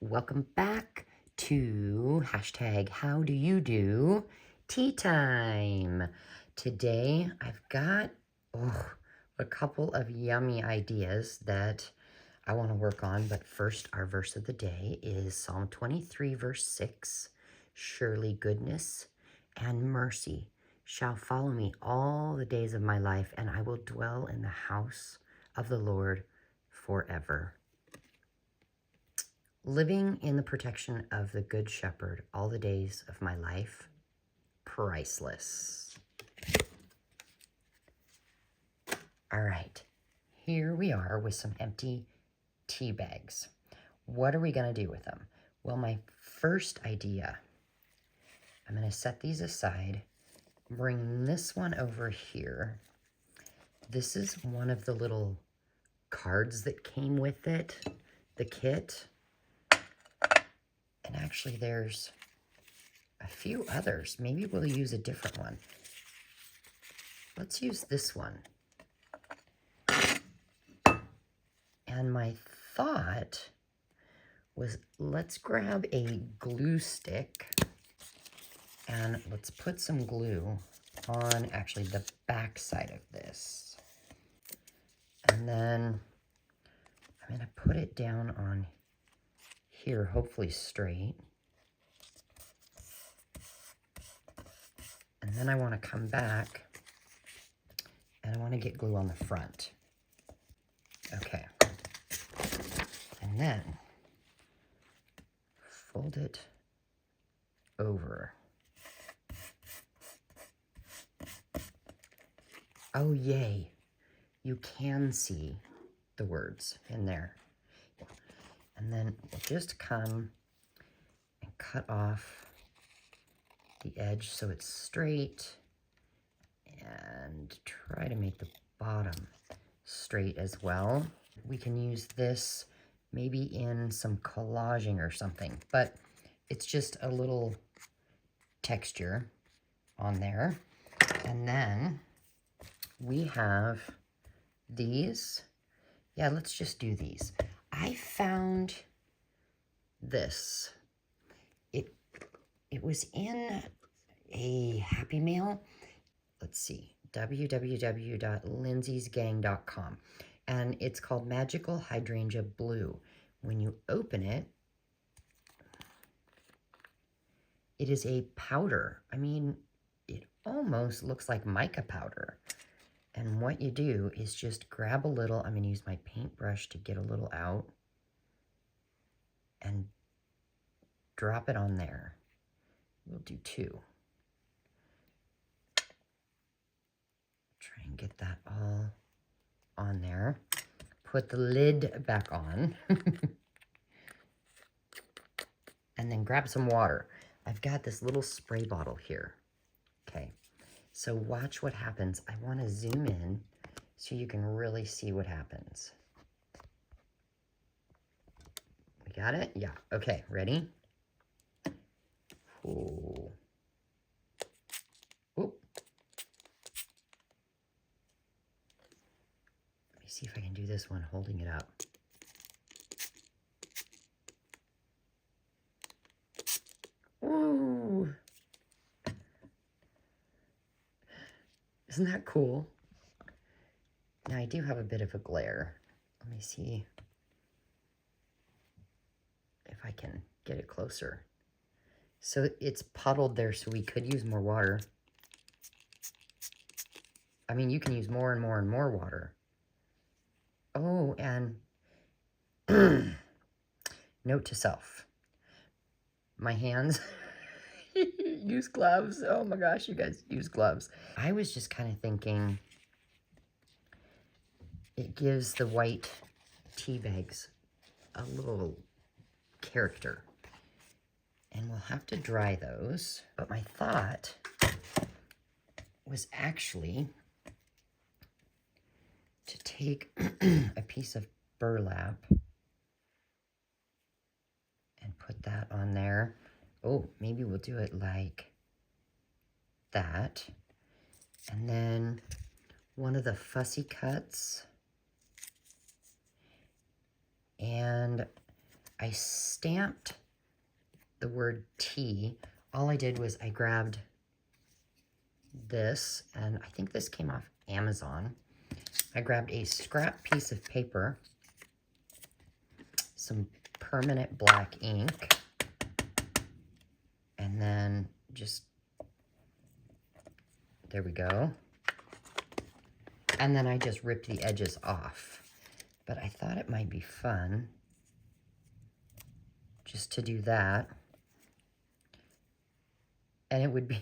Welcome back to hashtag how do you do tea time. Today I've got a couple of yummy ideas that I want to work on, but first our verse of the day is Psalm 23 verse 6. Surely goodness and mercy shall follow me all the days of my life, and I will dwell in the house of the Lord forever. Living in the protection of the Good Shepherd all the days of my life, priceless. All right, here we are with some empty tea bags. What are we going to do with them? Well, my first idea, I'm going to set these aside, bring this one over here. This is one of the little cards that came with it, the kit. And actually there's a few others. Maybe we'll use a different one. Let's use this one. And my thought was, let's grab a glue stick and let's put some glue on actually the back side of this. And then I'm going to put it down on here, hopefully straight. And then I want to come back and I want to get glue on the front. Okay. And then fold it over. Oh, yay. You can see the words in there. And then we'll just come and cut off the edge so it's straight and try to make the bottom straight as well. We can use this maybe in some collaging or something, but it's just a little texture on there. And then we have these. Yeah, let's just do these. I found this. It was in a Happy Mail. Let's see, www.lindsaysgang.com. And it's called Magical Hydrangea Blue. When you open it, it is a powder. I mean, it almost looks like mica powder. And what you do is just grab a little. I'm going to use my paintbrush to get a little out and drop it on there. We'll do two. Try and get that all on there. Put the lid back on. And then grab some water. I've got this little spray bottle here. Okay, so watch what happens. I want to zoom in so you can really see what happens. We got it? Yeah. Okay, ready? Ooh. Oop. Let me see if I can do this one holding it up. Ooh. Isn't that cool? Now I do have a bit of a glare. Let me see if I can get it closer. So it's puddled there, so we could use more water. I mean, you can use more and more and more water. Oh, and note to self. My hands, use gloves. Oh my gosh, you guys, use gloves. I was just kind of thinking it gives the white tea bags a little character. And we'll have to dry those. But my thought was actually to take a piece of burlap and put that on there. Oh, maybe we'll do it like that. And then one of the fussy cuts. And I stamped the word tea. All I did was I grabbed this, and I think this came off Amazon. I grabbed a scrap piece of paper, some permanent black ink, and then just, there we go. And then I just ripped the edges off. But I thought it might be fun just to do that. And it would be,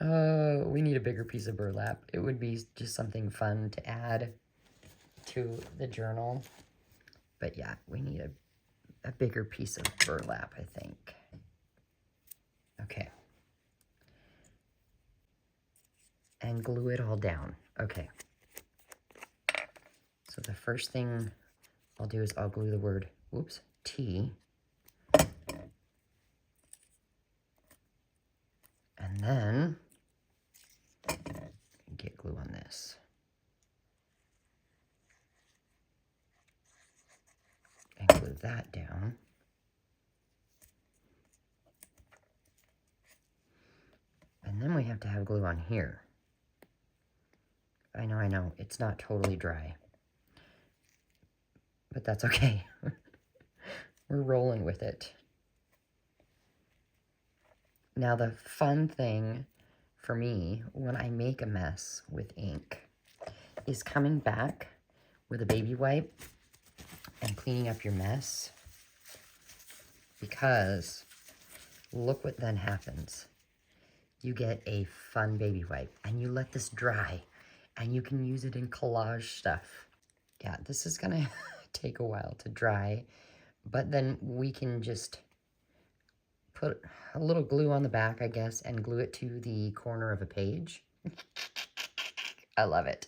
oh, we need a bigger piece of burlap. It would be just something fun to add to the journal. But yeah, we need a bigger piece of burlap, I think. Okay. And glue it all down. Okay. So the first thing I'll do is I'll glue the word, whoops, tea. And then get glue on this. And glue that down. And then we have to have glue on here. I know, it's not totally dry. But that's okay. We're rolling with it. Now the fun thing for me when I make a mess with ink is coming back with a baby wipe and cleaning up your mess, because look what then happens. You get a fun baby wipe and you let this dry and you can use it in collage stuff. Yeah, this is gonna take a while to dry, but then we can just put a little glue on the back, I guess, and glue it to the corner of a page. I love it.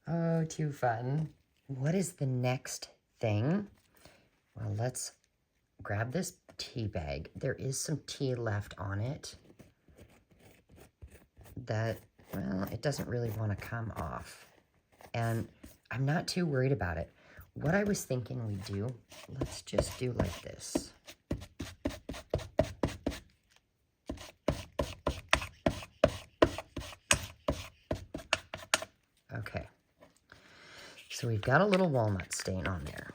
Oh, too fun. What is the next thing? Well, let's grab this tea bag. There is some tea left on it that, well, it doesn't really want to come off. And I'm not too worried about it. What I was thinking we'd do, let's just do like this. Okay. So we've got a little walnut stain on there.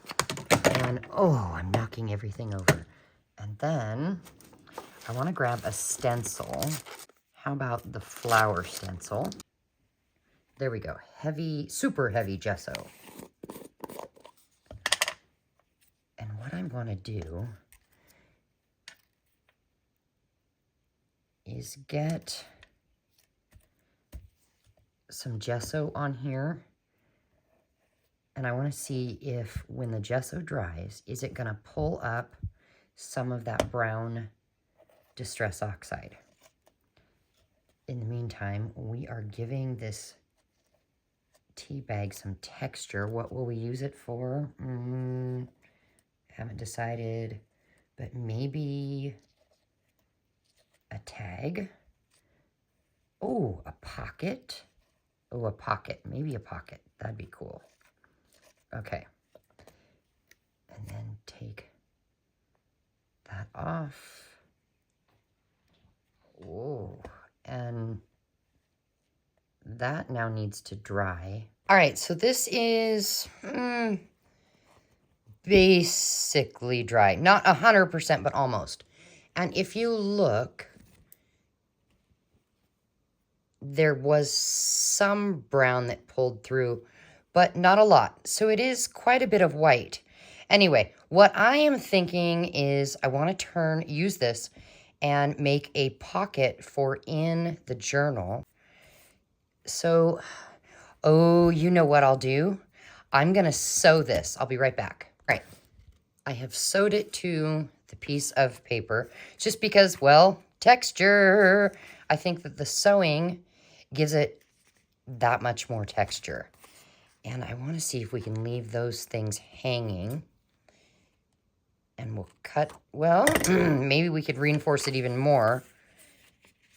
And, oh, I'm knocking everything over. And then I want to grab a stencil. How about the flower stencil? There we go. Heavy, super heavy gesso. And what I want to do is get some gesso on here. And I want to see if when the gesso dries, is it going to pull up some of that brown Distress Oxide. In the meantime, we are giving this tea bag some texture. What will we use it for? Haven't decided, but maybe a tag. Oh, a pocket. Oh, a pocket. Maybe a pocket. That'd be cool. Okay. And then take that off. Whoa. And that now needs to dry. All right, so this is basically dry. Not 100%, but almost. And if you look, there was some brown that pulled through, but not a lot. So it is quite a bit of white. Anyway, what I am thinking is I want to use this and make a pocket for in the journal. So, oh, you know what I'll do? I'm going to sew this. I'll be right back. Right. I have sewed it to the piece of paper just because, well, texture. I think that the sewing gives it that much more texture. And I want to see if we can leave those things hanging. And we'll cut, well, maybe we could reinforce it even more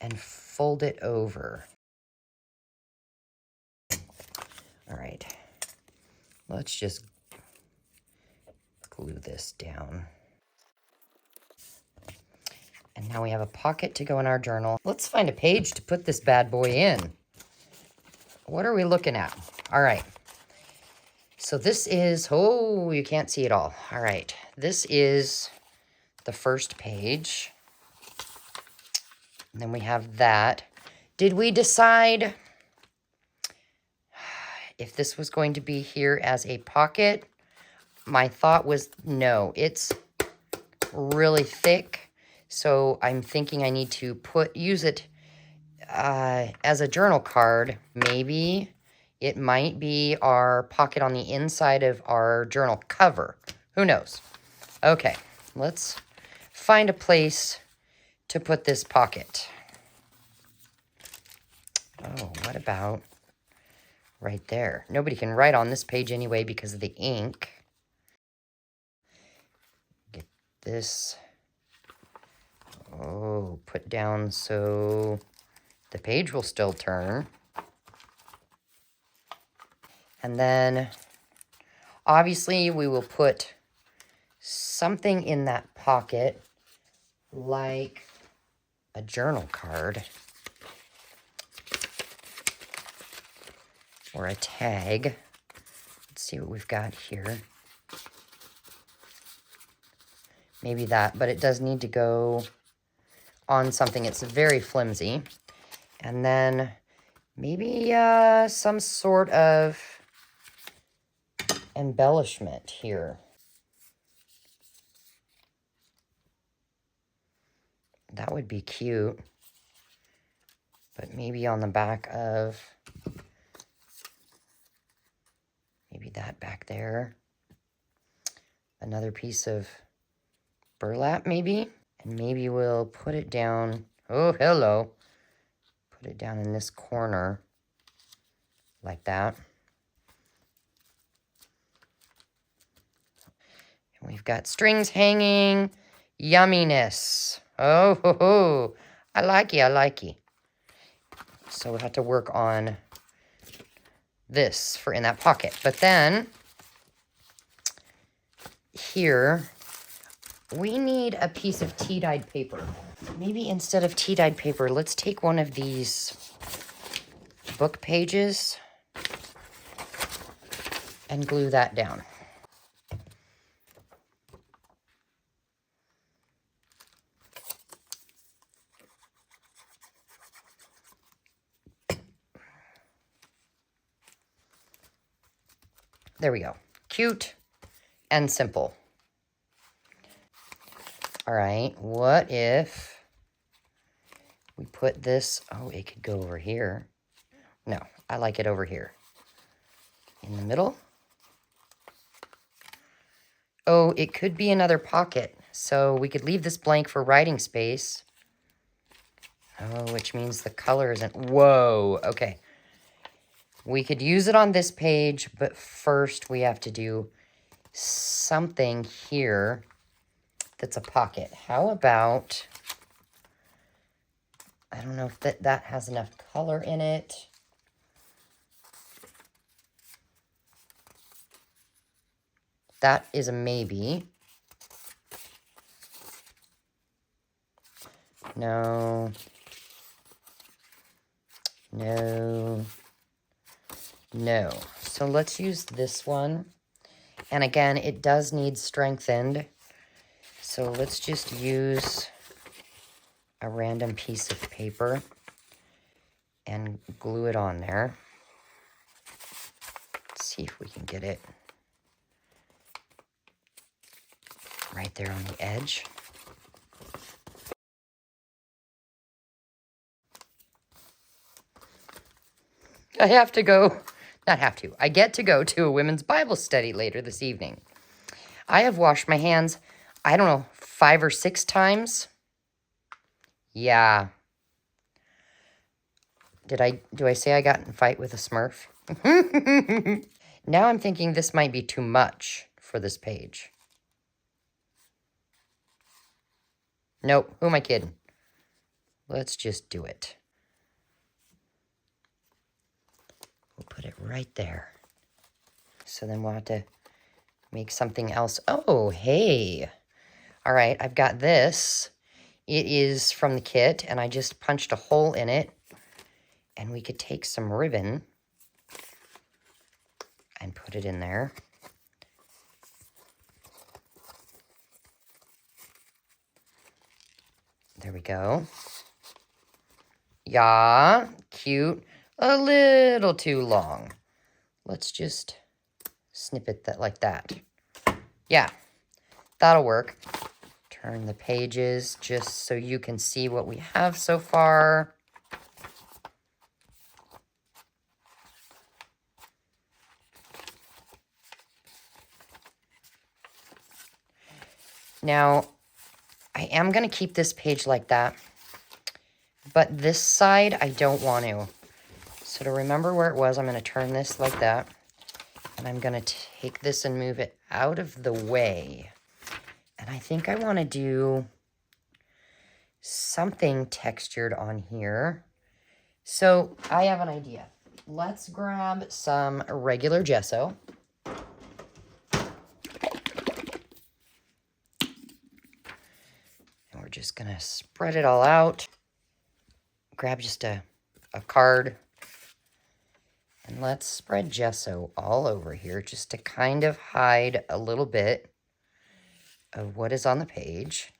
and fold it over. All right, let's just glue this down. And now we have a pocket to go in our journal. Let's find a page to put this bad boy in. What are we looking at? All right. So this is, oh, you can't see it all. All right. This is the first page. And then we have that. Did we decide if this was going to be here as a pocket? My thought was no, it's really thick. So I'm thinking I need to use it as a journal card. Maybe it might be our pocket on the inside of our journal cover. Who knows? Okay, let's find a place to put this pocket. Oh, what about right there? Nobody can write on this page anyway because of the ink. Get this. Oh, put down so the page will still turn. And then, obviously, we will put something in that pocket, like a journal card or a tag. Let's see what we've got here. Maybe that, but it does need to go on something. It's very flimsy. And then maybe some sort of embellishment here. That would be cute. But maybe on the back of, maybe that back there. Another piece of burlap maybe. And maybe we'll put it down. Oh, hello. Put it down in this corner like that. And we've got strings hanging. Yumminess. Oh, ho, ho. I like you, I like you. So we'll have to work on this for in that pocket. But then, here, we need a piece of tea-dyed paper. Maybe instead of tea-dyed paper, let's take one of these book pages and glue that down. There we go. Cute and simple. All right, what if we put this, oh, it could go over here. No, I like it over here. In the middle. Oh, it could be another pocket. So we could leave this blank for writing space. Oh, which means the color isn't, whoa, okay. We could use it on this page, but first we have to do something here that's a pocket. How about, I don't know if that has enough color in it. That is a maybe. No. No. No. So let's use this one. And again, it does need strengthened. So let's just use a random piece of paper and glue it on there. Let's see if we can get it right there on the edge. I have to go, not have to, I get to go to a women's Bible study later this evening. I have washed my hands, I don't know, 5 or 6 times. Yeah. Do I say I got in a fight with a Smurf? Now I'm thinking this might be too much for this page. Nope, who am I kidding? Let's just do it. We'll put it right there. So then we'll have to make something else. Oh, hey. All right, I've got this. It is from the kit, and I just punched a hole in it. And we could take some ribbon and put it in there. There we go. Yeah, cute. A little too long. Let's just snip it like that. Yeah, that'll work. Turn the pages just so you can see what we have so far. Now, I am going to keep this page like that, but this side I don't want to. So to remember where it was, I'm going to turn this like that, and I'm going to take this and move it out of the way. And I think I want to do something textured on here. So I have an idea. Let's grab some regular gesso. And we're just going to spread it all out. Grab just a card. And let's spread gesso all over here just to kind of hide a little bit of what is on the page.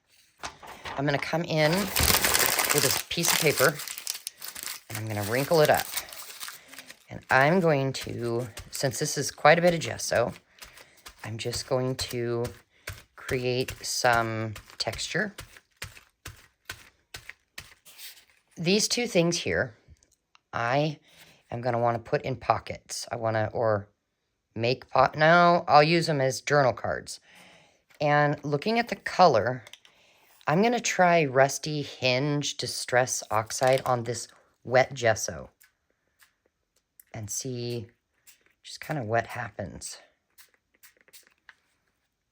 I'm going to come in with this piece of paper and I'm going to wrinkle it up. And I'm going to, since this is quite a bit of gesso, I'm just going to create some texture. These two things here, I am going to want to put in pockets. I want to, or make no, I'll use them as journal cards. And looking at the color, I'm going to try Rusty Hinge Distress Oxide on this wet gesso and see just kind of what happens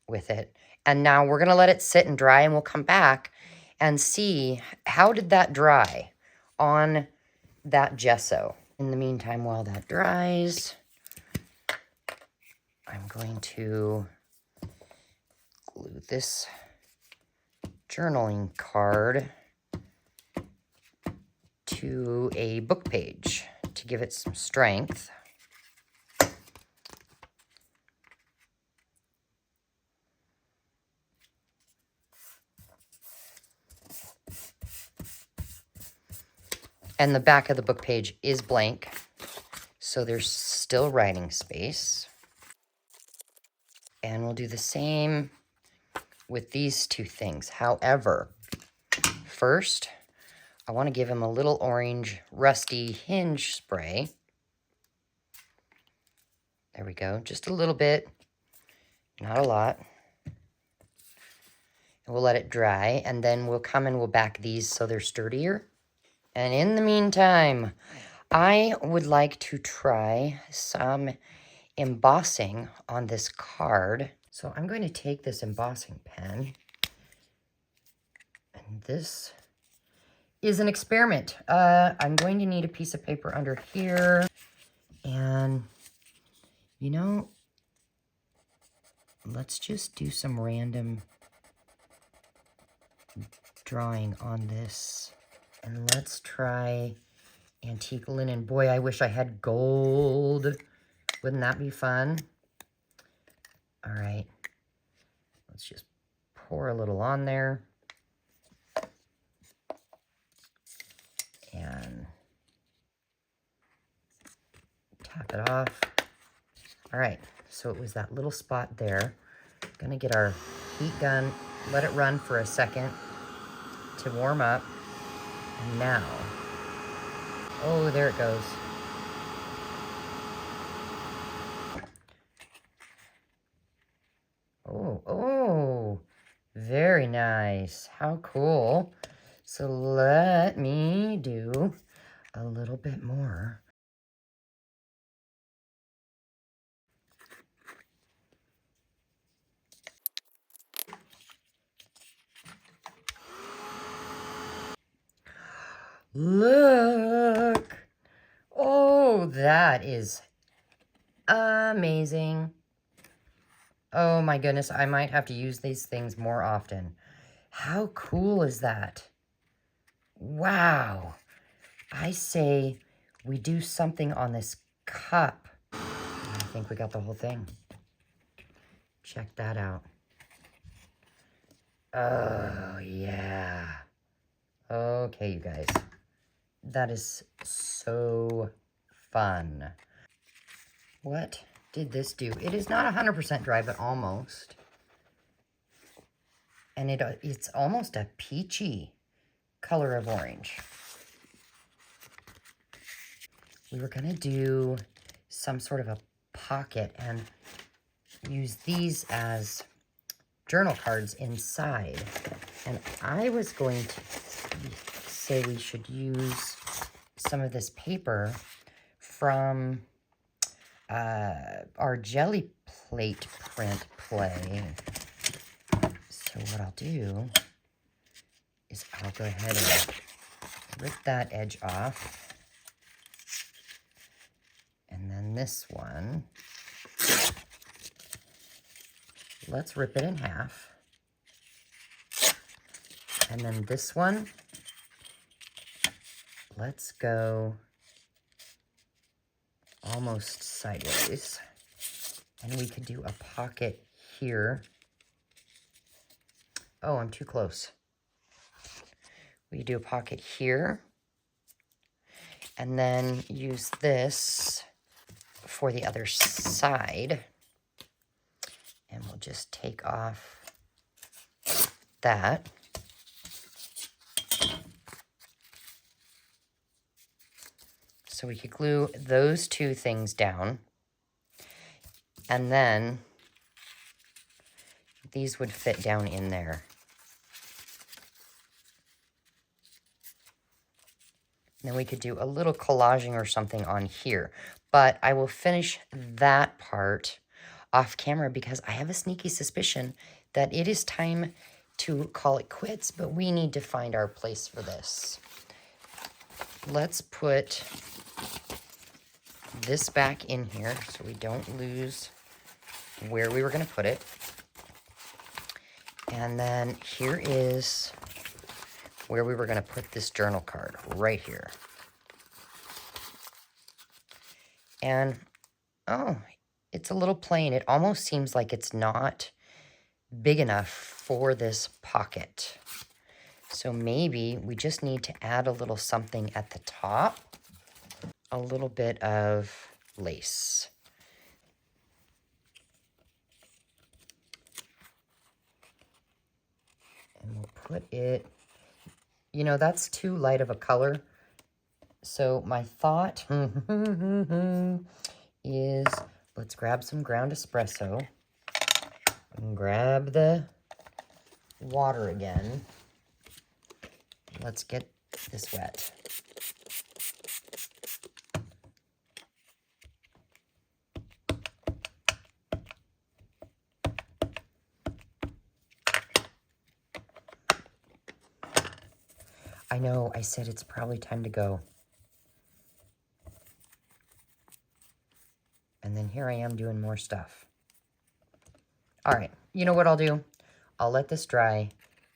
with it. And now we're going to let it sit and dry, and we'll come back and see how did that dry on that gesso. In the meantime, while that dries, I'm going to glue this journaling card to a book page to give it some strength. And the back of the book page is blank, so there's still writing space. And we'll do the same with these two things. However, first, I want to give him a little orange Rusty Hinge spray. There we go, just a little bit, not a lot. And we'll let it dry, and then we'll come and we'll back these so they're sturdier. And in the meantime, I would like to try some embossing on this card. So I'm going to take this embossing pen, and this is an experiment. I'm going to need a piece of paper under here, and you know, let's just do some random drawing on this. And let's try antique linen. Boy, I wish I had gold. Wouldn't that be fun? All right. Let's just pour a little on there. And tap it off. All right. So it was that little spot there. Gonna get our heat gun, let it run for a second to warm up. And now, oh, there it goes. Oh, very nice. How cool. So let me do a little bit more. Look. Oh, that is amazing. Oh my goodness, I might have to use these things more often. How cool is that? Wow. I say we do something on this cup. I think we got the whole thing. Check that out. Oh, yeah. Okay, you guys. That is so fun. What did this do? It is not 100% dry, but almost. And it's almost a peachy color of orange. We were going to do some sort of a pocket and use these as journal cards inside. And I was going to say we should use some of this paper from our jelly plate print play. So what I'll do is I'll go ahead and rip that edge off. And then this one, let's rip it in half. And then this one, let's go almost sideways. And we could do a pocket here. Oh, I'm too close. We do a pocket here. And then use this for the other side. And we'll just take off that. So we could glue those two things down. And then these would fit down in there. And then we could do a little collaging or something on here. But I will finish that part off camera because I have a sneaky suspicion that it is time to call it quits, but we need to find our place for this. Let's put this back in here so we don't lose where we were going to put it. And then here is where we were going to put this journal card, right here. And, oh, it's a little plain. It almost seems like it's not big enough for this pocket. So maybe we just need to add a little something at the top. A little bit of lace. And we'll put it, you know, that's too light of a color. So my thought is let's grab some ground espresso and grab the water again. Let's get this wet. I know, I said it's probably time to go. And then here I am doing more stuff. All right, you know what I'll do? I'll let this dry,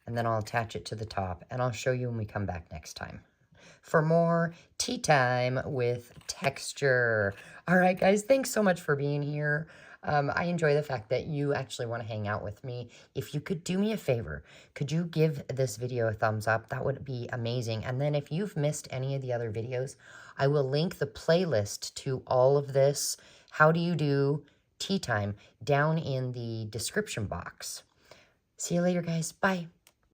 and then I'll attach it to the top, and I'll show you when we come back next time for more tea time with texture. All right, guys, thanks so much for being here. I enjoy the fact that you actually want to hang out with me. If you could do me a favor, could you give this video a thumbs up? That would be amazing. And then if you've missed any of the other videos, I will link the playlist to all of this How Do You Do Tea Time down in the description box. See you later, guys. Bye.